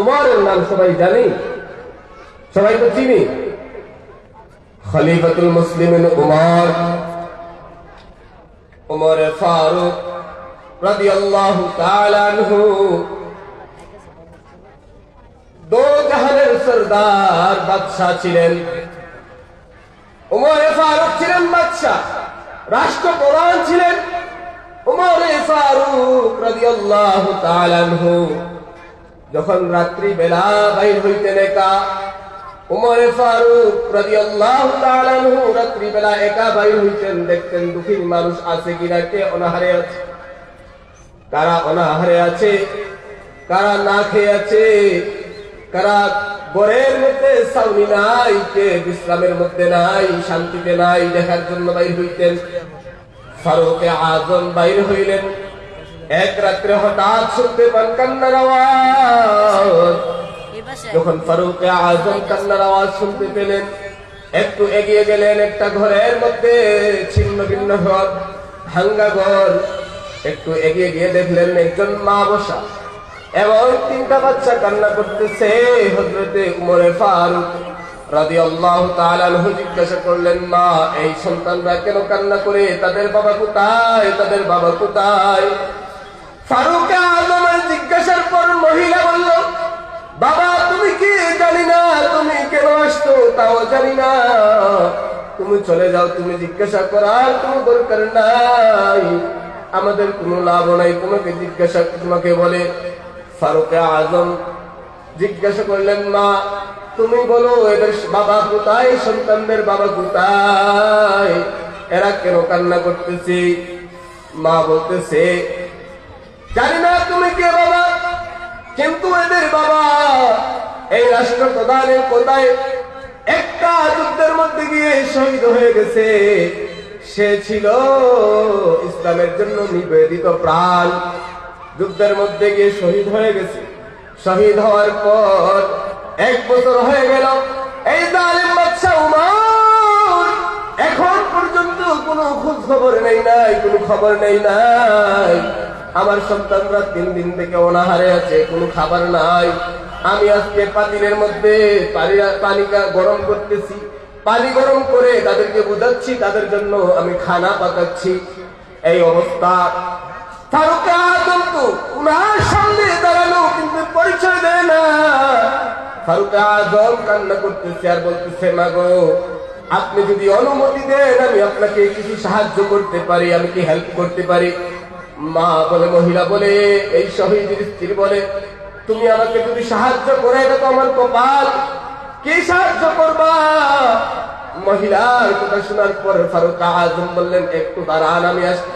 উমরের নাম সবাই জানি, সবাই তো চিনি। খলিফাতুল মুসলিমিন উমর, উমরে ফারুক রাদিয়াল্লাহু তাআলা আনহু দো জাহানের সরদার বাদশা ছিলেন। উমরে ফারুক ছিলেন বাদশা, রাষ্ট্রপ্রধান ছিলেন। উমরে ফারুক রাদিয়াল্লাহু তাআলা আনহু যখন রাত্রি বেলা বাইর হইতেন একা, উমরে ফারুক রাদিয়াল্লাহু তাআলা আনহু রাত্রি বেলা একা বাইর হইতেন, দেখতেন দুঃখী মানুষ আছে কিনা, কে অনাহারে আছে, কারা অনাহারে আছে, কারা না খেয়ে আছে, কারা ঘরের মধ্যে ছাউনি নাই, কে বিশ্রামের মধ্যে নাই, শান্তিতে নাই, দেখার জন্য বাইর হইতেন। ফারুকে আজম বাইর হইলেন। এক রাত্রে হঠাৎ শুনতে পান কান্নার আওয়াজ। যখন ফারুকে আজম কান্নার আওয়াজ শুনতে পেলেন, একটু এগিয়ে গেলেন। একটা ঘরের মধ্যে ছিন্ন ভিন্ন ঘর, ভাঙ্গা ঘর। একটু এগিয়ে গিয়ে দেখলেন একজন মা বসা এবং তিনটা বাচ্চা কান্না করতেছে। হযরতে উমরে ফারুক রাদিয়াল্লাহু তাআলা আনহু জিজ্ঞাসা করলেন, মা, এই সন্তানরা কেন কান্না করে? তাদের বাবা কোথায়? তাদের বাবা কোথায়? ফারুক আজমের জিজ্ঞাসার পর মহিলা বলল, বাবা, তুমি কি জানি না, তুমি কেন আসছো তাও জানি না, তুমি চলে যাও, তুমি জিজ্ঞাসা করার কোনো দরকার নাই, আমাদের কোনো লাভ নাই তোমাকে জিজ্ঞাসা, তোমাকে বলে। ফারুক আজম জিজ্ঞাসা করলেন, মা, তুমি বলো এদের বাবা কোথায়, সন্তানদের বাবা কোথায়, এরা কেন কান্না করতেছে? মা বলতেছে, জানি না তুমি কে বাবা, কিন্তু এদের বাবা এই রাষ্ট্রপ্রধানের কোথায় একটা যুদ্ধের মধ্যে গিয়ে শহীদ হয়ে গেছে। সে ছিল ইসলামের জন্য নিবেদিত প্রাণ, যুদ্ধের মধ্যে গিয়ে শহীদ হয়ে গেছে। শহীদ হওয়ার পর 1 বছর হয়ে গেল। এই জালিম বাদশা উমর এখন পর্যন্ত কোনো খোঁজ খবর নেই নাই, কোনো খবর নেই নাই। আমার সন্তানরা 3 দিন থেকে অনাহারে আছে, কোনো খাবার নাই। আমি আজকে পাতিলের মধ্যে পানি গরম করতেছি, পানি গরম করে তাদেরকে বুঝাচ্ছি, তাদের জন্য আমি খানা পাকাচ্ছি। এই অবস্থা। ফারুক আজম তো উনার সামনে দাঁড়ানো, কিন্তু পরিচয় দেয় না। ফারুক আজম কান্না করতেছে আর বলতেছে, মা গো, আপনি যদি অনুমতি দেন আমি আপনাকে কিছু সাহায্য করতে পারি, আমি কি হেল্প করতে পারি? মা বলে, মহিলা বলে, এই শহীদের স্ত্রী বলে, তুমি আমাকে যদি সাহায্য করে, এটা তো আমার কপাল, কি সাহায্য করবা? মহিলার কথা শোনার পর ফারুক আজম বললেন, একটু দাঁড়ান, আমি আসছি।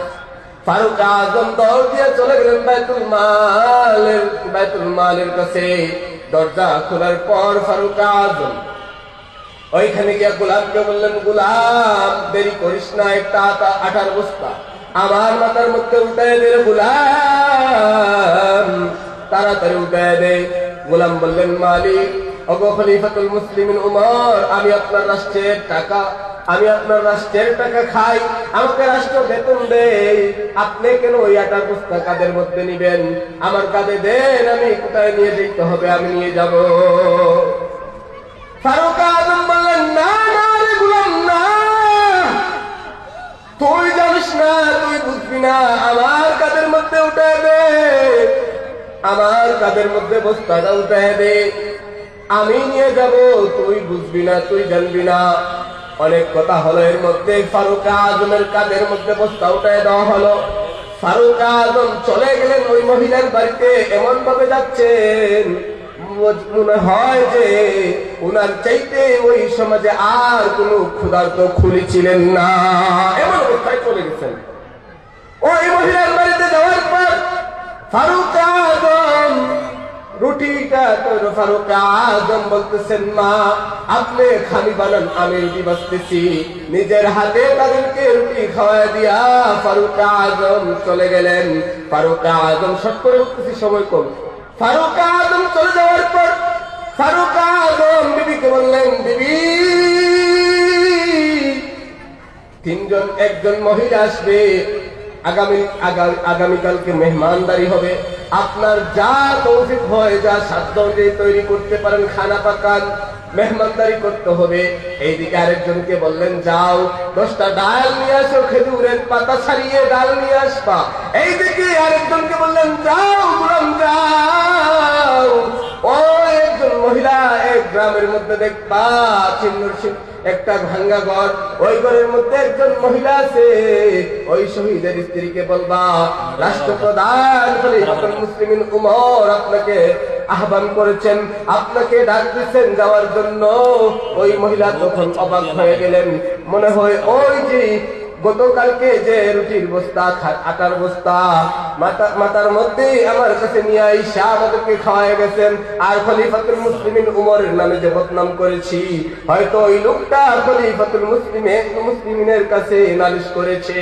ফারুক আজম দৌড় দিয়ে চলে গেলেন বাইতুল মালের কাছে। দরজা খোলার পর ফারুক আজম ওইখানে গিয়ে গোলামকে বললেন, গোলাম, দেরি করিস না, একটা আটার বস্তা আমার মাথার মধ্যে উঠায় দে গোলাম, তাড়াতাড়ি উঠায় দে। গোলাম বললেন, মালিক, ওগো খলিফাতুল মুসলিমিন উমর, আমি আপনার রাষ্ট্রের টাকা খাই, আমাকে রাষ্ট্র বেতন দেয়, আপনি কেন ওই আটার বস্তা কাদের মধ্যে নিবেন? আমার কাঁধে দেন, আমি কোথায় নিয়ে যেতে হবে আমি নিয়ে যাব। ফারুক আজম বললেন, না না রে গোলাম, না, তুই জানিস না, তুই বুঝবি না, আমার কাঁধের মধ্যে উঠায় দে, আমার কাঁধের মধ্যে বস্তাটা উঠায় দে, আমি নিয়ে যাব, তুই বুঝবি না, তুই জানবি না। অনেক কথা হলো এর মধ্যে। ফারুক আজমের কাঁধের মধ্যে বস্তা উঠায় দেওয়া হলো। ফারুক আজম চলে গেলেন ওই মহিলার বাড়িতে। এমন ভাবে যাচ্ছেন, মনে হয় যে উনার চাইতে ওই সমাজে আর কোন ক্ষুধার্ত খুলি ছিলেন না, এমন অবস্থায় চলে গেছেন। ওই মহিলার বাড়িতে যাওয়ার পর ফারুক আজম রুটিটা তৈরি, ফারুক আজম বলতেছেন, মা, আপনি খালি বানান, আমি রুটি বাঁচতেছি। নিজের হাতে তাদেরকে রুটি খাওয়াই দিয়া ফারুক আজম চলে গেলেন। ফারুক আজম শর্ট করে উঠতেছি, সময় কম। ফারুক আজম চলে যাওয়ার পর ফারুক আজম বিবিকে বললেন, বিবি, 3 একজন মহিলা আসবে, আগামীকালকে মেহমানদারি হবে, আপনার যা তৌফিক হয়, যা সাধ্য অনুযায়ী তৈরি করতে পারেন, খানা পাকান, মেহমানদারি করতে হবে। এইদিকে আরেকজনকে বললেন যাও 10টা ডাল নিয়ে আসো, খেজুরের পাতা ছাড়িয়ে ডাল নিয়ে আসবা। এইদিকে আরেকজনকে বললেন যাও গুলাম যাও, ওই একজন মহিলা এক গ্রামের মধ্যে দেখবা একটা ভাঙ্গা ঘর, ওই ঘরের মধ্যে একজন মহিলা আছে, ওই শহীদের স্ত্রীকে বলবা রাষ্ট্রপ্রধান খলিফাতুল মুসলিমিন উমর আপনাকে আহ্বান করেছেন, আপনাকে ডাক দিচ্ছেন যাওয়ার জন্য। ওই মহিলা তখন অবাক হয়ে গেলেন, মনে হয় ওই যে গতকালকে যে রুটির বস্তা, আটার বস্তা মাথার মধ্যে আমার কাছে নিয়ে আইসা আমাদেরকে খাওয়াই গেছেন, আর খলিফাতুল মুসলিমিন উমরের নামে যে বদনাম করেছি, হয়তো ওই লোকটা খলিফাতুল মুসলিমিনের কাছে নালিশ করেছে।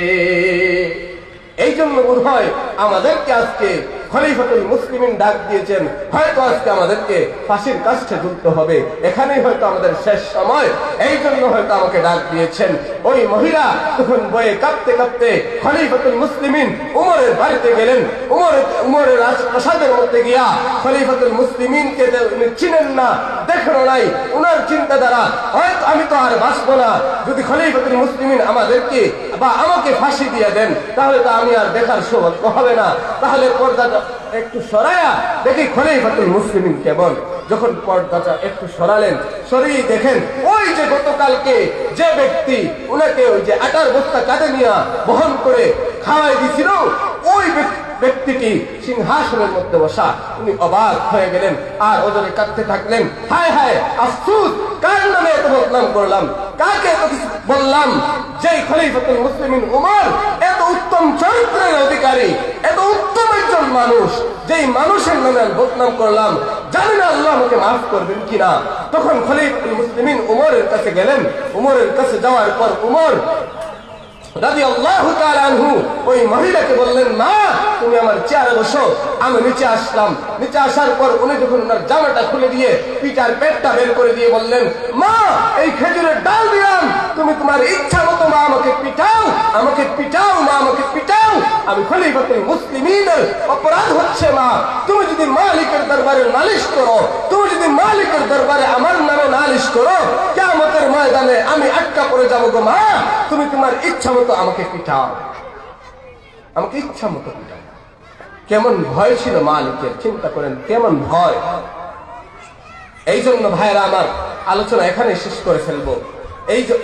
এই জন্য বোধ হয় আমাদেরকে আজকে খলিফাতুল মুসলিমিন ডাক দিয়েছেন, হয়তো আজকে আমাদেরকে ফাঁসির কাষ্ঠে ঝুলতে হবে, এখানেই হয়তো আমাদের শেষ সময়, এই জন্য হয়তো আমাকে ডাক দিয়েছেন। ওই মহিলা তখন বয়ে কাঁপতে কাঁপতে খলিফাতুল মুসলিমিন উমরের বাড়িতে গেলেন। উমরের রাজপ্রাসাদের মধ্যে গিয়া খলিফাতুল মুসলিমিনকে চিনেন না, দেখেন নাই, উনার চিন্তাধারা হয়তো আমি তো আর বাঁচবো না, যদি খলিফাতুল মুসলিমিন আমাদেরকে বা আমাকে ফাঁসি দিয়ে দেন তাহলে তো আমি আর দেখার সৌভাগ্য হবে না, তাহলে পর্দাটা একটু সরায়া দেখি খলিফাতুল মুসলিমিন কেমন। যখন পর্দাটা একটু সরালেন, সরিয়ে দেখেন ওই যে গতকালকে যে ব্যক্তি উনাকে ওই যে আটার বস্তা কাঁধে নিয়ে বহন করে খাওয়াই দিছিল, ওই ব্যক্তিটি সিংহাসনের মধ্যে বসা। উনি অবাক হয়ে গেলেন আর ওজনে কাঁদতে থাকলেন, হায় হায় আফসোস, কার নামে এত বদনাম করলাম, কাকে এত কিছু বললাম। যেই খলিফাতুল মুসলিমিন উমর এত উত্তম চরিত্রের অধিকারী, এত উত্তম একজন মানুষ, যেই মানুষের নামে বদনাম করলাম, জানি না আল্লাহ আমাকে মাফ করবেন কিনা। তখন খলিফাতুল মুসলিমিন উমরের কাছে গেলেন। উমরের কাছে যাওয়ার পর উমর রাদিয়াল্লাহু তাআলা আনহু ওই মহিলাকে বললেন, মা তুমি আমার চেয়ারে বসো। আমি নিচে আসলাম। নিচে আসার পর উনি যখন ওনার জামাটা খুলে দিয়ে পিঠার পেটটা বের করে দিয়ে বললেন, মা এই খেজুরের ডাল দিলাম, তুমি তোমার ইচ্ছা মতো মা আমাকে পিটাও, আমাকে পিটাও, মা আমাকে পিটাও, আমি খলিফাতুল মুসলিমিনের অপরাধ হচ্ছে মা। তুমি যদি মালিকের দরবারে নালিশ করো, তুমি যদি মালিকের দরবারে আমার নামে নালিশ করো, কিয়ামতের ময়দানে আমি আটকা পড়ে যাবো গো মা। তুমি তোমার ইচ্ছা মতো আমাকে পিটাও, আমাকে ইচ্ছা মতো পিটাও। কেমন ভয় ছিল মালিকের, চিন্তা করেন কেমন ভয়। এই জন্য ভাইরা আমার, আলোচনা এখানে শেষ করে ফেলবো। এই যে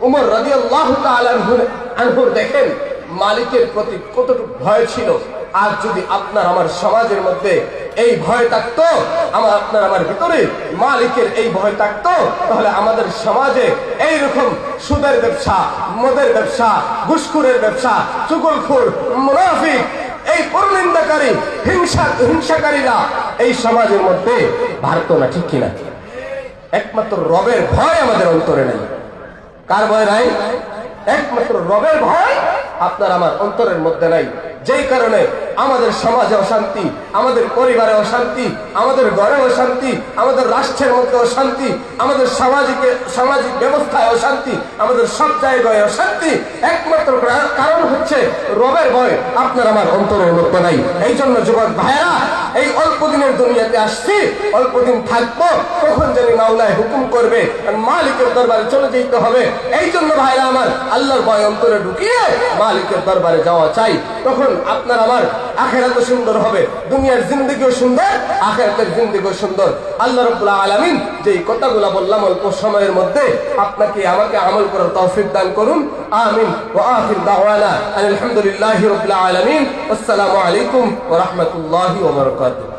উমর রাদিয়াল্লাহু তাআলা আনহুর দেখেন মালিকের প্রতি কতটুকু ভয় ছিল। আর যদি আপনার আমার সমাজের মধ্যে এই ভয় থাকতো, আপনার ভিতরে মালিকের এই ভয় থাকতো, তাহলে আমাদের সমাজে এইরকম সুদের ব্যবসা, মদের ব্যবসা, ঘুষখোরের ব্যবসা, চুগলখোর, মুনাফিক, এই পরনিন্দাকারী, হিংসাকারীরা এই সমাজের মধ্যে ভারত না, ঠিক কিনা? একমাত্র রবের ভয় আমাদের অন্তরে নাই। কার ভয় নাই? একমাত্র রবের ভয় আপনার আমার অন্তরের মধ্যে নাই। যেই কারণে আমাদের সমাজে অশান্তি, আমাদের পরিবারে অশান্তি, আমাদের ঘরে অশান্তি, আমাদের রাষ্ট্রের মধ্যে অশান্তি, আমাদের সামাজিক ব্যবস্থায় অশান্তি, আমাদের সব জায়গায় অশান্তি। একমাত্র কারণ হচ্ছে রবের ভয় আপনার আমার অন্তরের মধ্যে নাই। এই জন্য যুবক ভাইয়েরা, এই অল্প দিনের দুনিয়াতে আসছি, অল্প দিন থাকবো, কখন জানি মাওলায় হুকুম করবে, মালিকের দরবারে চলে যেতে হবে। এই জন্য ভাইরা আমার, আল্লাহর ভয় অন্তরে ঢুকিয়ে মালিকের দরবারে যাওয়া চাই। তখন আপনার আমার আখিরাতও সুন্দর হবে, দুনিয়ার জিন্দেগিও সুন্দর, আখিরাতের জিন্দেগিও সুন্দর। আল্লাহ রাব্বুল আলামিন যেই কথাগুলো বললাম অল্প সময়ের মধ্যে, আপনাকে আমাকে আমল করার তৌফিক দান করুন। আমিন। ওয়া আখির দাওয়ানা আলহামদুলিল্লাহি রাব্বিল আলামিন। আসসালামু আলাইকুম ওয়া রাহমাতুল্লাহি ওয়া বারাকাতুহু।